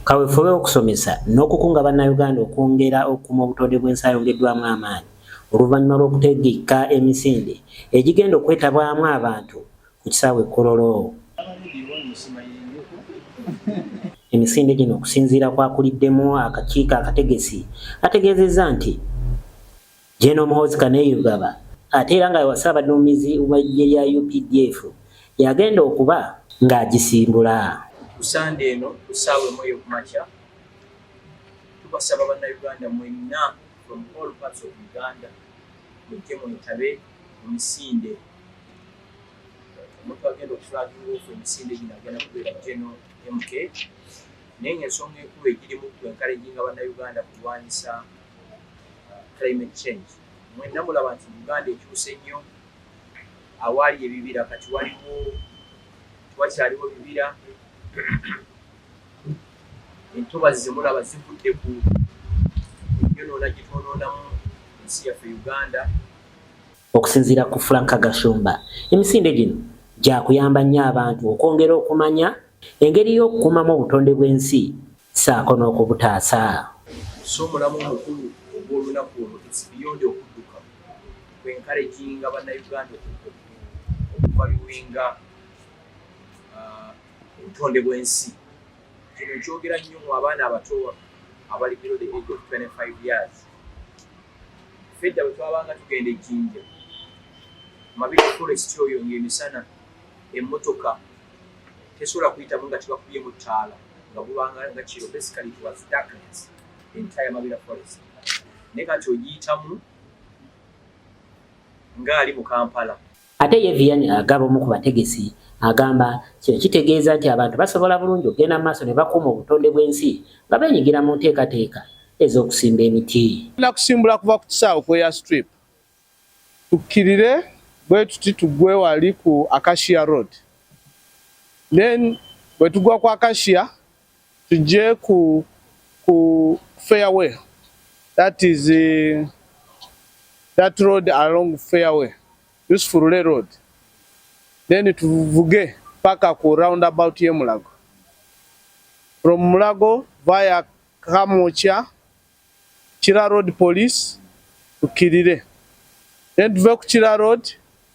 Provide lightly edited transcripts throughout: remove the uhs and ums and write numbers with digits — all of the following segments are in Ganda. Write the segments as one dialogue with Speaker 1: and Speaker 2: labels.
Speaker 1: Kaweefube okusomesa n'okukunga bannayuganda okwongera okuma obutonde bw'ensi ayongeddwamu amaanyi oluvannyuma lw'okutegeka emisinde egigenda okwetabwamu abantu ku kisaawe Kololo. Emisinde gino okusinziira kwakuliddemu akakiiko akategesi ategeezezza nti General Muhoozi Kainerugaba ate era nga Ssaabadduumizi w'eggye lya UPDF yagenda okuba ng'agisimbula.
Speaker 2: Kusande eno kusaawe moyo kumakya tubasaba bannayuganda mwenna from all parts of Uganda mujje mwetabe mu misinde omuntu agenda okufulaginga ofu emisinde gino agenda kubeera General MK naye ng'ensonga enkulu egirimu encouraginga bannayuganda kulwanyisa climate change. Mwenna mulaba nti Uganda ekyuse nnyo awaali ebibira kati wakyaliwo bibira entobazi zemulaba zivudde ku yonoona gitwonoonamu ensi yaffe Uganda.
Speaker 1: Okusinziira ku Frank Gashumba, emisinde gino gyakuyamba nnyo abantu okwongera okumanya engeri y'okukuumamu obutonde bw'ensi ssaako n'okubutaasa.
Speaker 2: So omulamu omukulu ogw'olunaku olwo it's beyond okudduka kwencouraginga bannayuganda okuvaluwinga obutonde bw'ensi. Kino kyogera nnyo mu abaana abato abali below the age of 25 years. Fedda bwe twabanga tugenda ejjinja mabiri forest oyo ng'emisana emmotoka tesobola kuyitamu nga tebakubyemu ttaala nga bubanga nga kiro. Basically it was darkness entire Mabira forest. Naye kati ogiyitamu ng'ali mu Kampala.
Speaker 1: Ate ye Vianney agaba omu ku bategesi agamba kino kitegeeza nti abantu basobola bulungi okugenda mu maaso ne bakuuma obutonde bw'ensi nga beenyigira mu nteekateeka ez'okusimba emiti.
Speaker 3: Kusimbula kuva ku kisaawe ku airstrip tukkirire bwe tuti tuggwe wali ku Acacia Road, then bwe tugwa ku Acacia tujje ku Fairway, that is that road along Fairway, Useful Road, then tuvuge paka ku roundabout ye Mulago, from Mulago via Kamocha Kira Road Police tukirire, then tuve ku Kira Road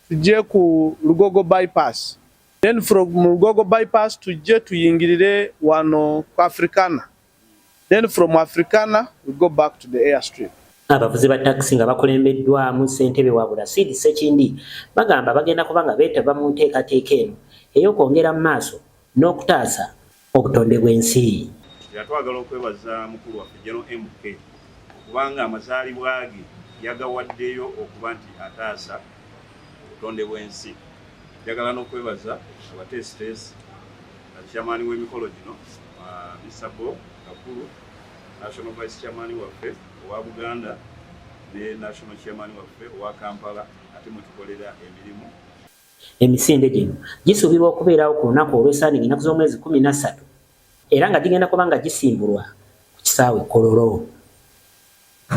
Speaker 3: tujje ku Lugogo bypass, then from Lugogo bypass tujje tuyingirire wano ku Africana, then from Africana we go back to the airstrip.
Speaker 1: Abavuzi ba taxi nga bakulembeddwamu ssentebe wa Bulasidi Ssekindi bagamba bagenda kubanga beetaba mu nteekateeka eno ey'okwongera mu maaso n'okutaasa obutonde bw'ensi.
Speaker 4: Twagala okwebaza mukulu waffe General MK kubanga amazaalibwa ge yagawaddeyo okuba nti ataasa obutonde bw'ensi. Njagala n'okwebaza abateesiteesi chairman w'emikolo gino Mr. Bob Kakulu, National Vice Chairman waffe owa Buganda ne National Chairman waffe owa Kampala ate mutukolera emirimu.
Speaker 1: Emisinde gino gisuubirwa okubeerawo ku lunaku olw'Essande ennaku z'omwezi 13 era nga gigenda kuba nga gisimbulwa ku kisaawe Kololo.